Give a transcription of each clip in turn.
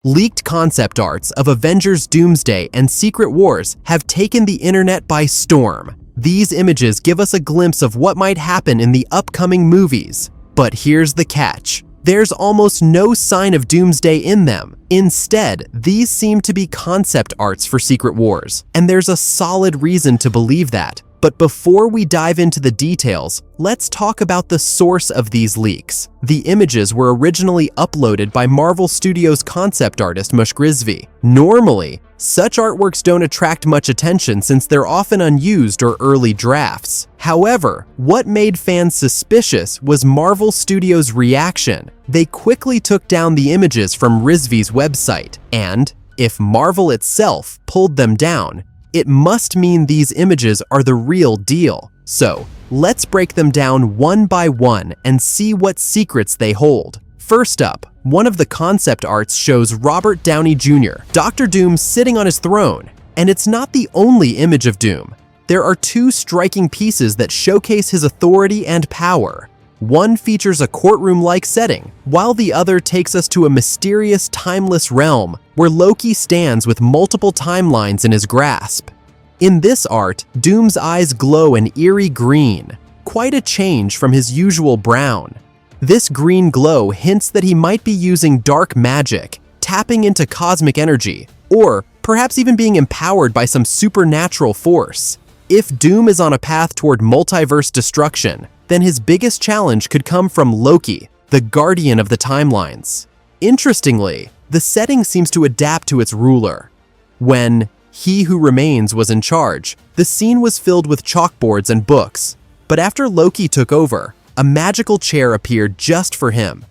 Leaked concept arts of Avengers Doomsday and Secret Wars have taken the internet by storm. These images give us a glimpse of what might happen in the upcoming movies. But here's the catch. There's almost no sign of Doomsday in them. Instead, these seem to be concept arts for Secret Wars, and there's a solid reason to believe that. But before we dive into the details, let's talk about the source of these leaks. The images were originally uploaded by Marvel Studios concept artist Mush Grisby. Normally, such artworks don't attract much attention since they're often unused or early drafts. However, what made fans suspicious was Marvel Studios' reaction. They quickly took down the images from Grisby's website, and if Marvel itself pulled them down, it must mean these images are the real deal. So, let's break them down one by one and see what secrets they hold. First up, one of the concept arts shows Robert Downey Jr., Dr. Doom sitting on his throne. And it's not the only image of Doom. There are two striking pieces that showcase his authority and power. One features a courtroom-like setting, while the other takes us to a mysterious, timeless realm where Loki stands with multiple timelines in his grasp. In this art, Doom's eyes glow an eerie green, quite a change from his usual brown. This green glow hints that he might be using dark magic, tapping into cosmic energy, or perhaps even being empowered by some supernatural force. If Doom is on a path toward multiverse destruction, then his biggest challenge could come from Loki, the guardian of the timelines. Interestingly, the setting seems to adapt to its ruler. When He Who Remains was in charge, the scene was filled with chalkboards and books. But after Loki took over, a magical chair appeared just for him.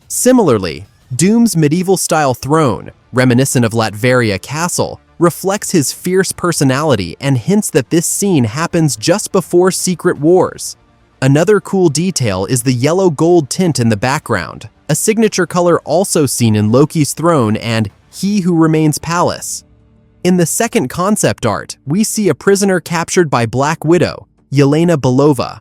Similarly, Doom's medieval-style throne, reminiscent of Latveria Castle, reflects his fierce personality and hints that this scene happens just before Secret Wars. Another cool detail is the yellow-gold tint in the background, a signature color also seen in Loki's throne and He Who Remains palace. In the second concept art, we see a prisoner captured by Black Widow, Yelena Belova.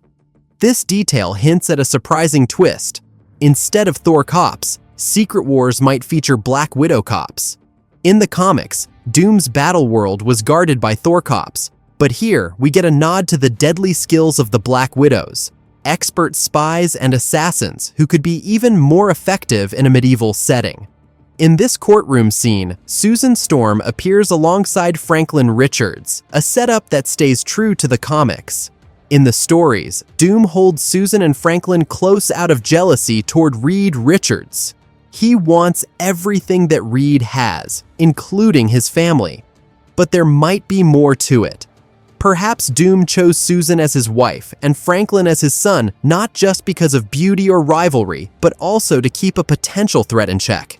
This detail hints at a surprising twist. Instead of Thor cops, Secret Wars might feature Black Widow cops. In the comics, Doom's battle world was guarded by Thor cops, but here we get a nod to the deadly skills of the Black Widows, expert spies and assassins who could be even more effective in a medieval setting. In this courtroom scene, Susan Storm appears alongside Franklin Richards, a setup that stays true to the comics. In the stories, Doom holds Susan and Franklin close out of jealousy toward Reed Richards. He wants everything that Reed has, including his family. But there might be more to it. Perhaps Doom chose Susan as his wife and Franklin as his son not just because of beauty or rivalry, but also to keep a potential threat in check.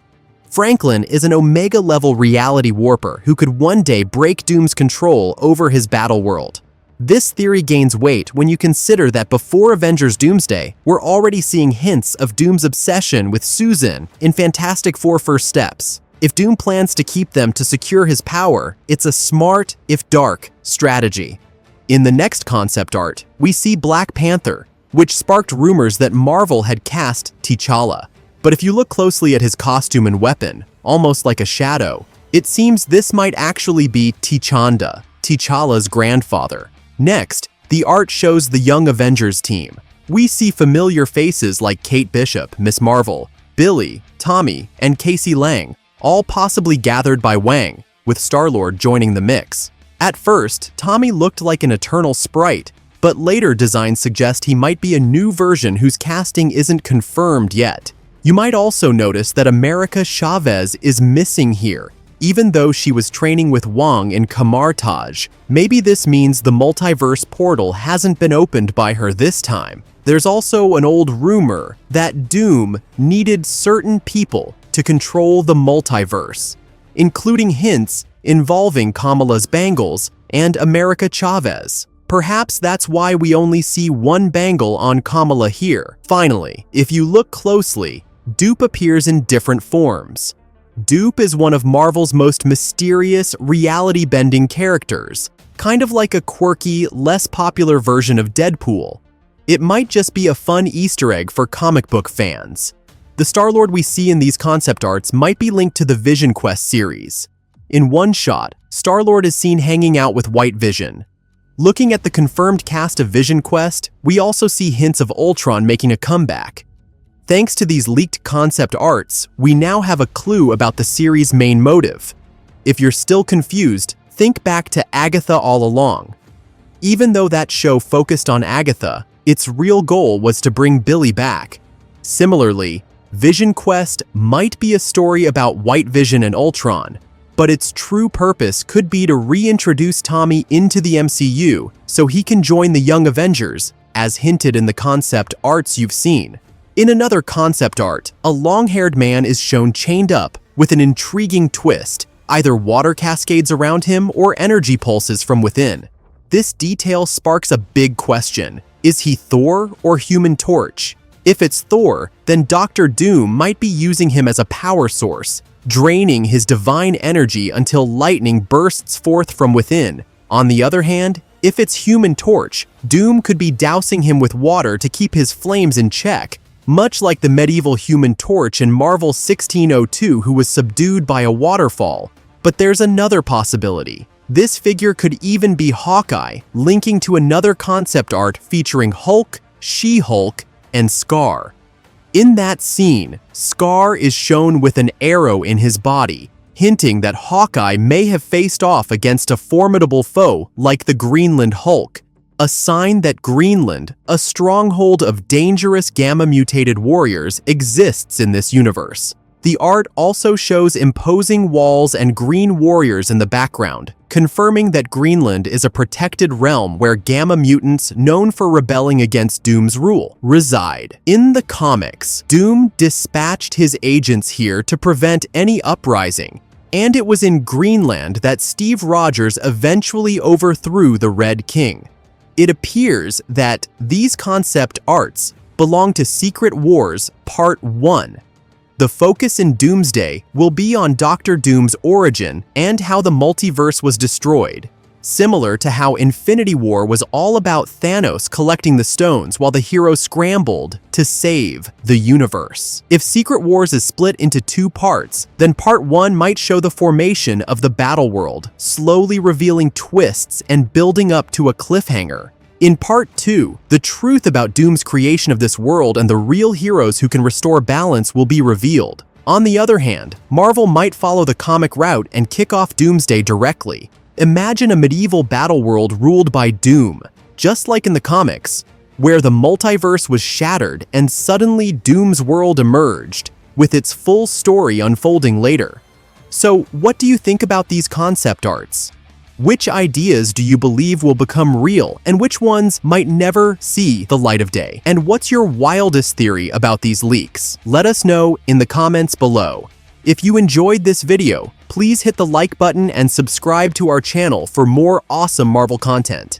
Franklin is an Omega-level reality warper who could one day break Doom's control over his battle world. This theory gains weight when you consider that before Avengers Doomsday, we're already seeing hints of Doom's obsession with Susan in Fantastic Four First Steps. If Doom plans to keep them to secure his power, it's a smart, if dark, strategy. In the next concept art, we see Black Panther, which sparked rumors that Marvel had cast T'Challa. But if you look closely at his costume and weapon, almost like a shadow, it seems this might actually be T'Chanda, T'Challa's grandfather. Next, the art shows the Young Avengers team. We see familiar faces like Kate Bishop, Miss Marvel, Billy, Tommy, and Casey Lang, all possibly gathered by Wang, with Star-Lord joining the mix. At first, Tommy looked like an Eternal sprite, but later designs suggest he might be a new version whose casting isn't confirmed yet. You might also notice that America Chavez is missing here, even though she was training with Wong in Kamartaj. Maybe this means the multiverse portal hasn't been opened by her this time. There's also an old rumor that Doom needed certain people to control the multiverse, including hints involving Kamala's bangles and America Chavez. Perhaps that's why we only see one bangle on Kamala here. Finally, if you look closely, Dupe appears in different forms. Dupe is one of Marvel's most mysterious, reality-bending characters, kind of like a quirky, less popular version of Deadpool. It might just be a fun Easter egg for comic book fans. The Star-Lord we see in these concept arts might be linked to the Vision Quest series. In one shot, Star-Lord is seen hanging out with White Vision. Looking at the confirmed cast of Vision Quest, we also see hints of Ultron making a comeback. Thanks to these leaked concept arts, we now have a clue about the series' main motive. If you're still confused, think back to Agatha All Along. Even though that show focused on Agatha, its real goal was to bring Billy back. Similarly, Vision Quest might be a story about White Vision and Ultron, but its true purpose could be to reintroduce Tommy into the MCU so he can join the Young Avengers, as hinted in the concept arts you've seen. In another concept art, a long-haired man is shown chained up with an intriguing twist, either water cascades around him or energy pulses from within. This detail sparks a big question. Is he Thor or Human Torch? If it's Thor, then Doctor Doom might be using him as a power source, draining his divine energy until lightning bursts forth from within. On the other hand, if it's Human Torch, Doom could be dousing him with water to keep his flames in check, much like the medieval Human Torch in Marvel 1602 who was subdued by a waterfall. But there's another possibility. This figure could even be Hawkeye, linking to another concept art featuring Hulk, She-Hulk, and Scar. In that scene, Scar is shown with an arrow in his body, hinting that Hawkeye may have faced off against a formidable foe like the Greenland Hulk, a sign that Greenland, a stronghold of dangerous gamma-mutated warriors, exists in this universe. The art also shows imposing walls and green warriors in the background, confirming that Greenland is a protected realm where gamma mutants known for rebelling against Doom's rule reside. In the comics, Doom dispatched his agents here to prevent any uprising, and it was in Greenland that Steve Rogers eventually overthrew the Red King. It appears that these concept arts belong to Secret Wars Part 1. The focus in Doomsday will be on Doctor Doom's origin and how the multiverse was destroyed, similar to how Infinity War was all about Thanos collecting the stones while the heroes scrambled to save the universe. If Secret Wars is split into two parts, then Part 1 might show the formation of the battle world, slowly revealing twists and building up to a cliffhanger. In Part 2, the truth about Doom's creation of this world and the real heroes who can restore balance will be revealed. On the other hand, Marvel might follow the comic route and kick off Doomsday directly. Imagine a medieval battle world ruled by Doom, just like in the comics, where the multiverse was shattered and suddenly Doom's world emerged, with its full story unfolding later. So, what do you think about these concept arts? Which ideas do you believe will become real, and which ones might never see the light of day? And what's your wildest theory about these leaks? Let us know in the comments below. If you enjoyed this video, please hit the like button and subscribe to our channel for more awesome Marvel content.